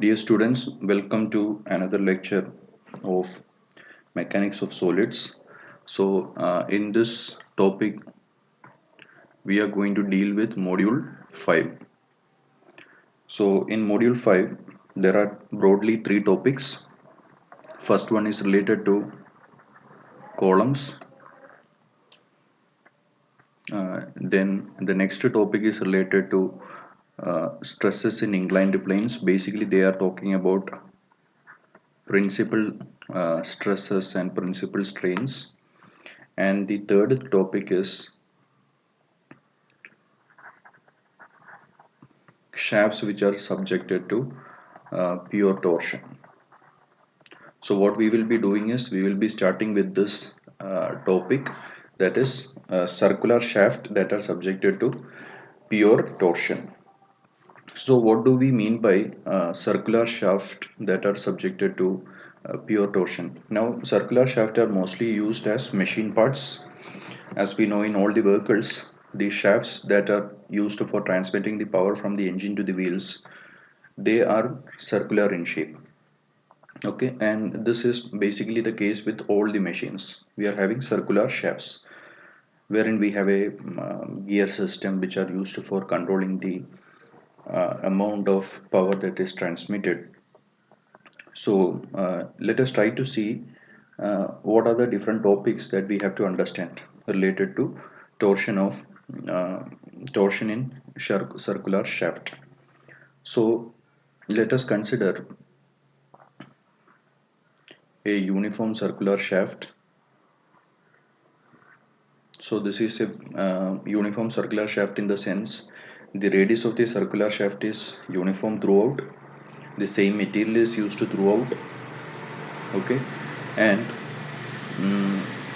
Dear students, welcome to another lecture of Mechanics of Solids. In this topic, we are going to deal with Module 5. So, in Module 5, there are broadly three topics. First one is related to columns. Then the next topic is related to stresses in inclined planes. Basically, they are talking about principal stresses and principal strains. And the third topic is shafts which are subjected to pure torsion. So what we will be doing is we will be starting with this topic, that is circular shaft that are subjected to pure torsion. So what do we mean by circular shaft that are subjected to pure torsion? Now circular shaft are mostly used as machine parts. As we know, in all the vehicles, the shafts that are used for transmitting the power from the engine to the wheels, they are circular in shape. Okay, and this is basically the case with all the machines. We are having circular shafts wherein we have a gear system which are used for controlling the amount of power that is transmitted. So let us try to see what are the different topics that we have to understand related to torsion of uh, torsion in circular shaft. So let us consider a uniform circular shaft. So this is a uniform circular shaft in the sense the radius of the circular shaft is uniform throughout, the same material is used throughout. Okay, and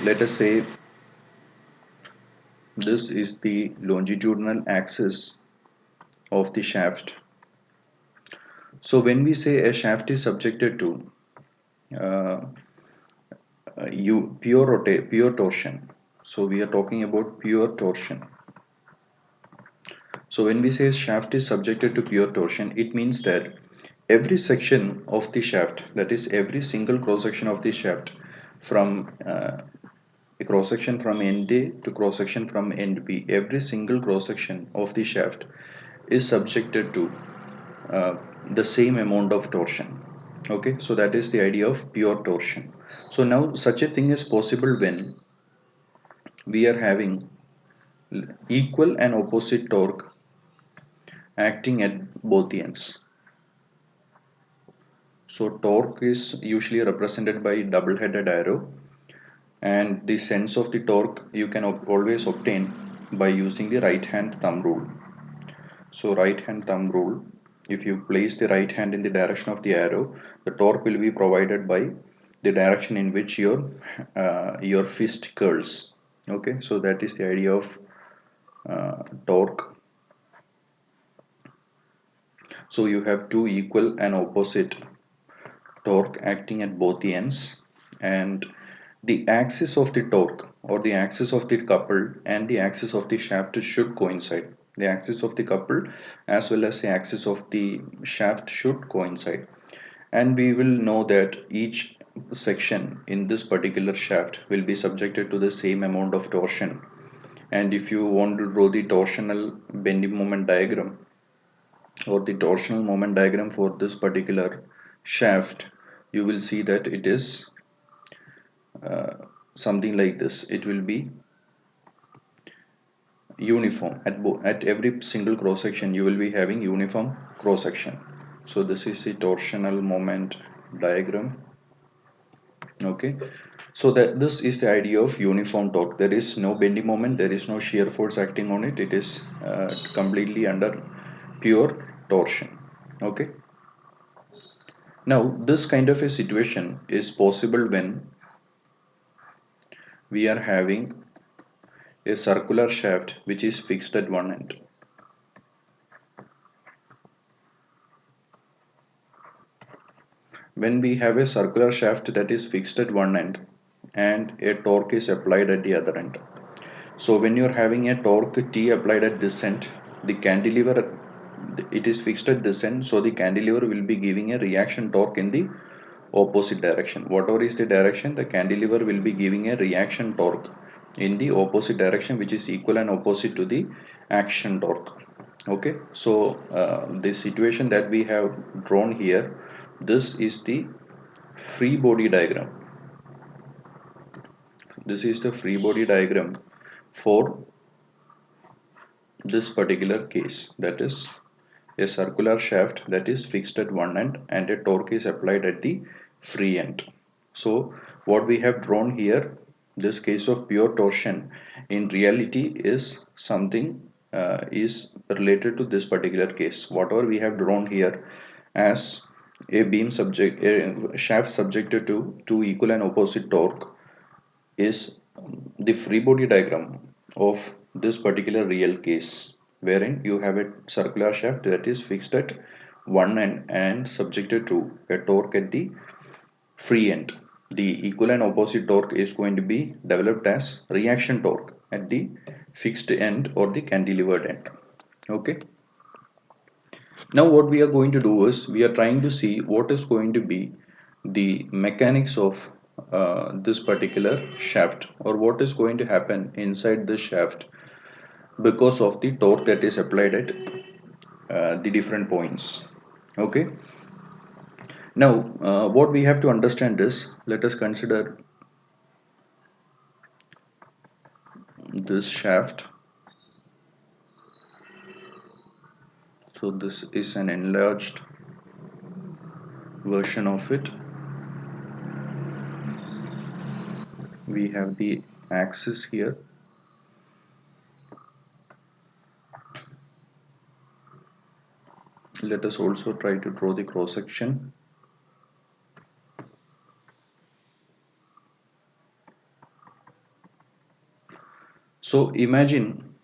let us say this is the longitudinal axis of the shaft. So when we say a shaft is subjected to uh, pure torsion, so we are talking about pure torsion. So when we say shaft is subjected to pure torsion, it means that every section of the shaft, that is every single cross section of the shaft, from a cross section from end A to cross section from end B, every single cross section of the shaft is subjected to uh, the same amount of torsion. Okay, so that is the idea of pure torsion. So now such a thing is possible when we are having equal and opposite torque acting at both the ends. So torque is usually represented by double-headed arrow, and the sense of the torque you can always obtain by using the right hand thumb rule. So right hand thumb rule, if you place the right hand in the direction of the arrow, the torque will be provided by the direction in which your fist curls. Okay, so that is the idea of torque. So you have two equal and opposite torque acting at both the ends, and the axis of the torque or the axis of the couple and the axis of the shaft should coincide. The axis of the couple as well as the axis of the shaft should coincide, and we will know that each section in this particular shaft will be subjected to the same amount of torsion. And if you want to draw the torsional bending moment diagram or the torsional moment diagram for this particular shaft, you will see that it is uh, something like this. It will be uniform at every single cross section. You will be having uniform cross section. So this is the torsional moment diagram. Okay, so that this is the idea of uniform torque. There is no bending moment, there is no shear force acting on it. It is completely under pure torsion. Okay, now this kind of a situation is possible when we are having a circular shaft which is fixed at one end. When we have a circular shaft that is fixed at one end and a torque is applied at the other end. So when you're having a torque T applied at this end, the cantilever it is fixed at this end, so the cantilever will be giving a reaction torque in the opposite direction. Whatever is the direction, the cantilever will be giving a reaction torque in the opposite direction, which is equal and opposite to the action torque. Okay, so the situation that we have drawn here, this is the free body diagram. This is the free body diagram for this particular case, that is a circular shaft that is fixed at one end and a torque is applied at the free end. So what we have drawn here, this case of pure torsion, in reality is something is related to this particular case. Whatever we have drawn here as a shaft subjected to two equal and opposite torque is the free body diagram of this particular real case, wherein you have a circular shaft that is fixed at one end and subjected to a torque at the free end. The equal and opposite torque is going to be developed as reaction torque at the fixed end or the cantilevered end. Okay, now what we are going to do is we are trying to see what is going to be the mechanics of this particular shaft, or what is going to happen inside the shaft because of the torque that is applied at the different points. Okay, now what we have to understand is, let us consider this shaft. So this is an enlarged version of it. We have the axis here. Let us also try to draw the cross section. So imagine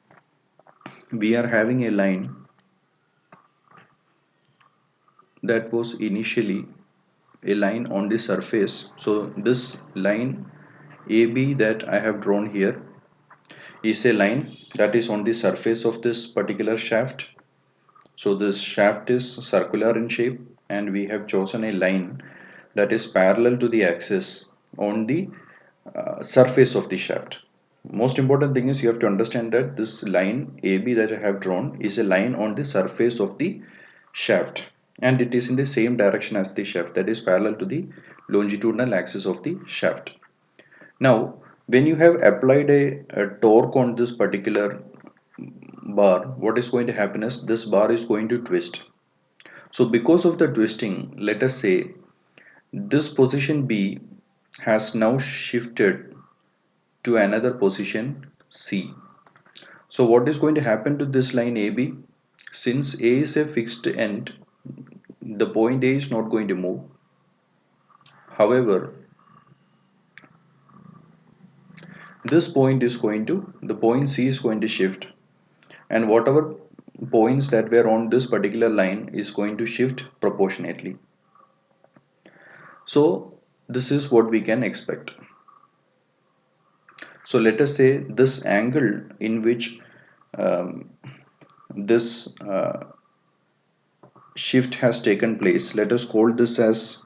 we are having a line that was initially a line on the surface. So this line AB that I have drawn here is a line that is on the surface of this particular shaft. So this shaft is circular in shape and we have chosen a line that is parallel to the axis on the surface of the shaft. Most important thing is you have to understand that this line AB that I have drawn is a line on the surface of the shaft, and it is in the same direction as the shaft, that is parallel to the longitudinal axis of the shaft. Now when you have applied a torque on this particular bar, what is going to happen is this bar is going to twist. So because of the twisting, let us say this position B has now shifted to another position C. So what is going to happen to this line AB? Since A is a fixed end, the point A is not going to move. However, this point is going to, the point C is going to shift, and whatever points that were on this particular line is going to shift proportionately. So this is what we can expect. So let us say this angle in which this shift has taken place, let us call this as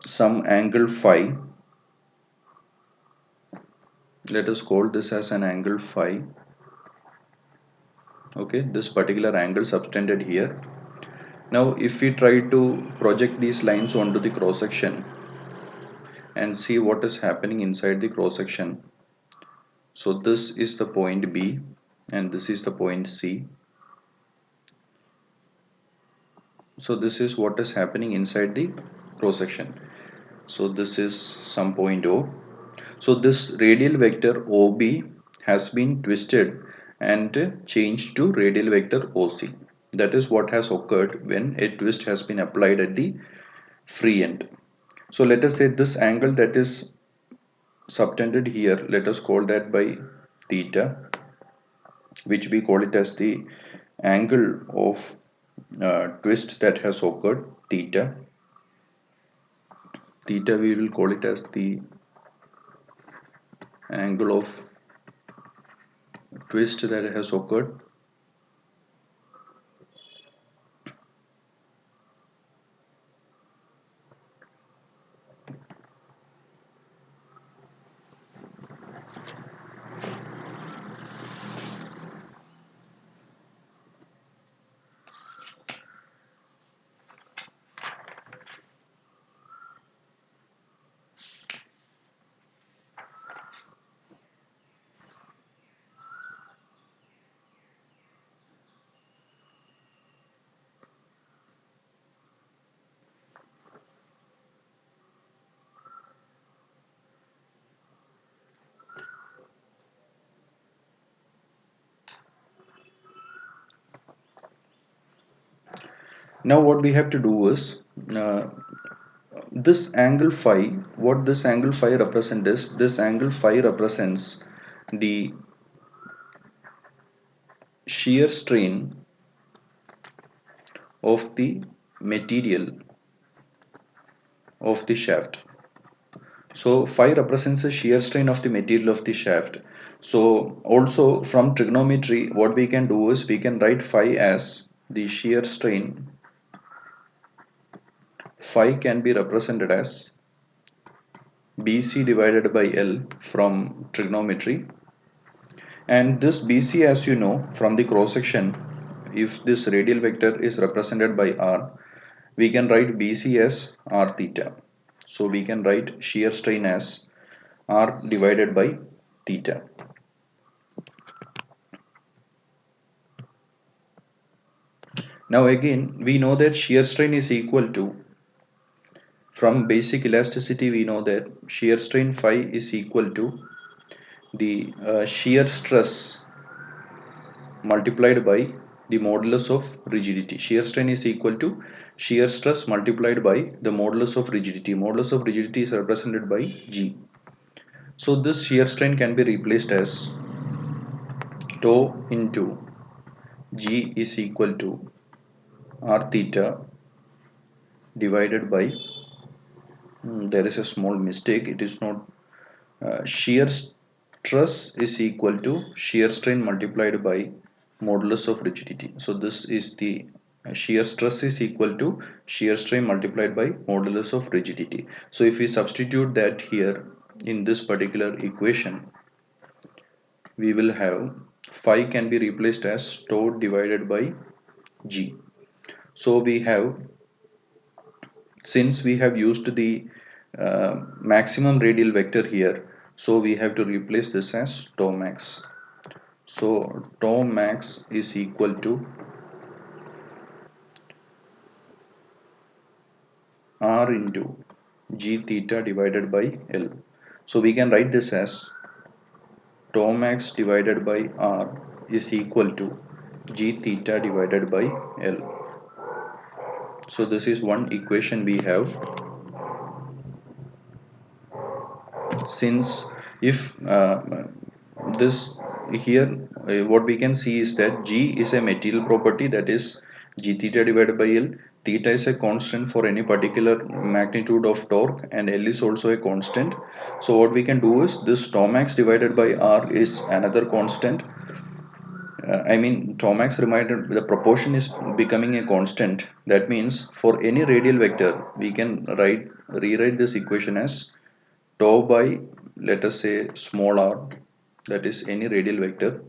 some angle phi. Let us call this as an angle phi. Okay, this particular angle subtended here. Now if we try to project these lines onto the cross section and see what is happening inside the cross section. So this is the point B and this is the point C. So this is what is happening inside the cross section. So this is some point O. So this radial vector OB has been twisted and changed to radial vector OC. That is what has occurred when a twist has been applied at the free end. So let us say this angle that is subtended here, let us call that by theta, which we call it as the angle of twist that has occurred, theta. Theta we will call it as the angle of twist that has occurred. Now what we have to do is uh, this angle phi, what this angle phi represents is, this angle phi represents the shear strain of the material of the shaft. So phi represents the shear strain of the material of the shaft. So also from trigonometry, what we can do is we can write phi as the shear strain. Phi can be represented as BC divided by L from trigonometry. And this BC, as you know from the cross section, if this radial vector is represented by R, we can write BC as R theta. So we can write shear strain as R divided by theta. Now again, we know that shear strain is equal to, from basic elasticity we know that shear strain phi is equal to the shear stress multiplied by the modulus of rigidity. Shear strain is equal to shear stress multiplied by the modulus of rigidity. Modulus of rigidity is represented by G. So this shear strain can be replaced as tau into G is equal to R theta divided by, there is a small mistake, it is not shear stress is equal to shear strain multiplied by modulus of rigidity. So this is the shear stress is equal to shear strain multiplied by modulus of rigidity. So if we substitute that here in this particular equation, we will have phi can be replaced as tau divided by G. So we have, since we have used the maximum radial vector here, so we have to replace this as tau max. So tau max is equal to R into G theta divided by L. So we can write this as tau max divided by R is equal to G theta divided by L. So this is one equation we have. Since if this here, what we can see is that G is a material property, that is G theta divided by L. Theta is a constant for any particular magnitude of torque and L is also a constant. So what we can do is this tau max divided by R is another constant. I mean tau max reminded the proportion is becoming a constant. That means for any radial vector we can rewrite this equation as tau by, let us say, small r, that is any radial vector,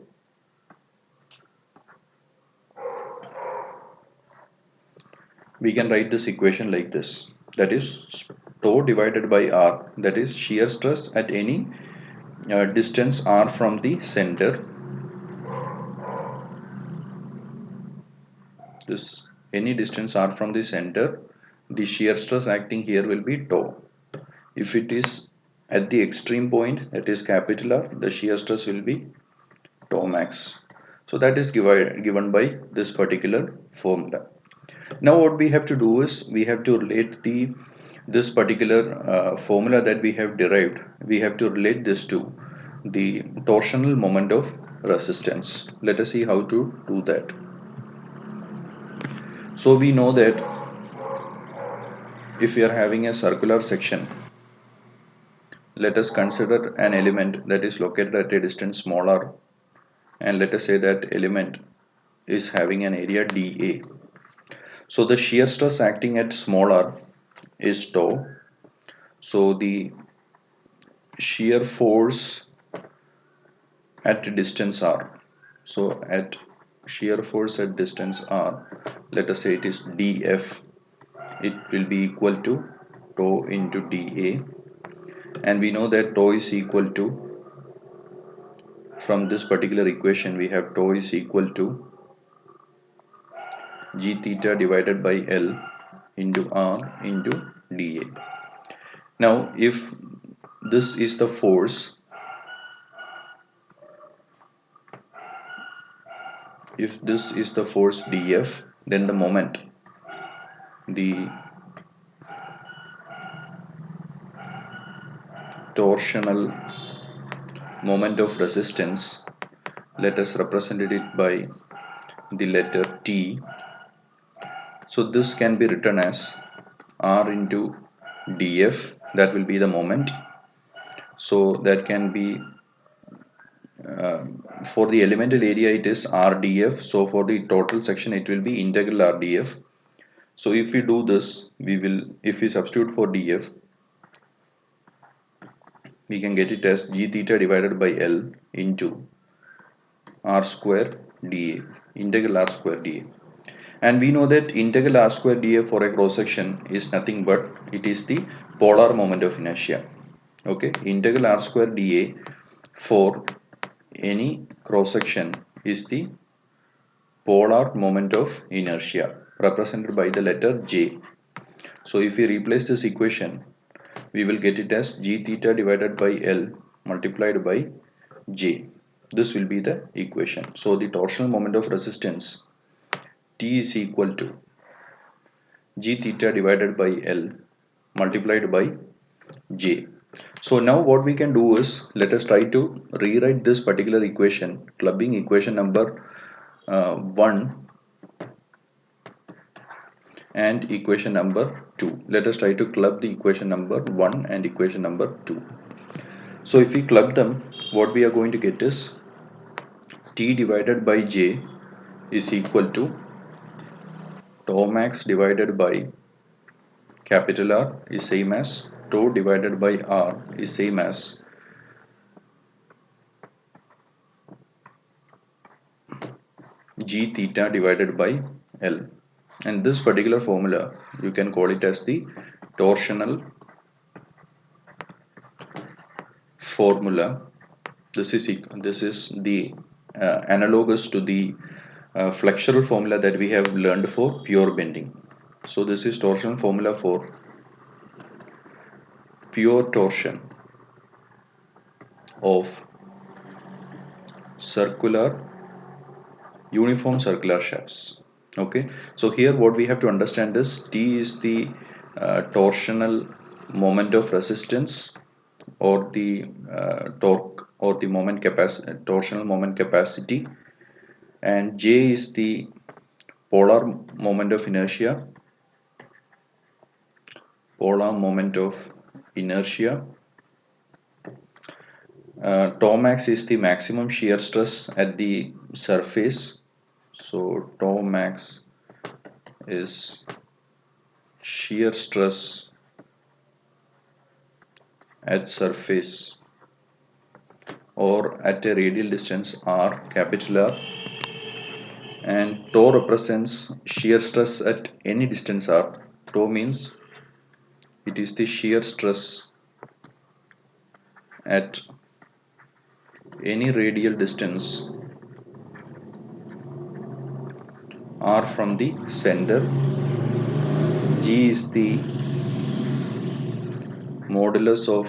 we can write this equation like this, that is tau divided by r, that is shear stress at any distance r from the center. This any distance r from the center, the shear stress acting here will be tau. If it is at the extreme point, that is capital R, the shear stress will be tau max. So that is given by this particular formula. Now what we have to do is we have to relate this particular formula that we have derived, we have to relate this to the torsional moment of resistance. Let us see how to do that. So we know that if we are having a circular section, let us consider an element that is located at a distance small r, and let us say that element is having an area dA. So the shear stress acting at small r is tau. So the shear force at distance r, so at shear force at distance r, let us say it is dF, it will be equal to tau into dA, and we know that tau is equal to, from this particular equation we have tau is equal to G theta divided by L into R into dA. Now if this is the force, if this is the force dF, then the moment the torsional moment of resistance, let us represent it by the letter T. So this can be written as R into dF, that will be the moment. So that can be for the elemental area it is RDF, so for the total section it will be integral RDF. So if we do this, if we substitute for dF, we can get it as g theta divided by L into R square dA, integral R square dA. And we know that integral R square dA for a cross section is nothing but it is the polar moment of inertia. Okay, integral R square dA for any cross section is the polar moment of inertia represented by the letter J. So if we replace this equation, we will get it as g theta divided by L multiplied by J. This will be the equation. So the torsional moment of resistance T is equal to g theta divided by L multiplied by J. So now what we can do is, let us try to rewrite this particular equation, clubbing equation number 1 and equation number 2. Let us try to club the equation number 1 and equation number 2. So if we club them, what we are going to get is T divided by J is equal to tau max divided by capital R is same as tau divided by R is same as g theta divided by L. And this particular formula, you can call it as the torsional formula. This is the analogous to the flexural formula that we have learned for pure bending. So this is torsion formula for pure torsion of uniform circular shafts. Okay, so here what we have to understand is T is the torsional moment of resistance, or the torque, or the torsional moment capacity, and J is the polar moment of inertia, polar moment of inertia. Tau max is the maximum shear stress at the surface. So tau max is shear stress at surface or at a radial distance r, capital R, and tau represents shear stress at any distance r. Tau means it is the shear stress at any radial distance r from the center. G is the modulus of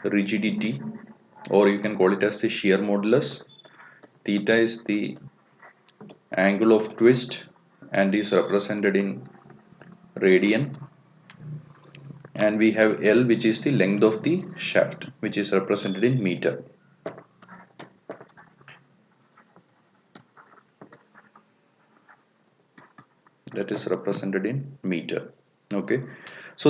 rigidity, or you can call it as the shear modulus. Theta is the angle of twist and is represented in radian. And we have L, which is the length of the shaft, which is represented in meter. That is represented in meter. Okay, so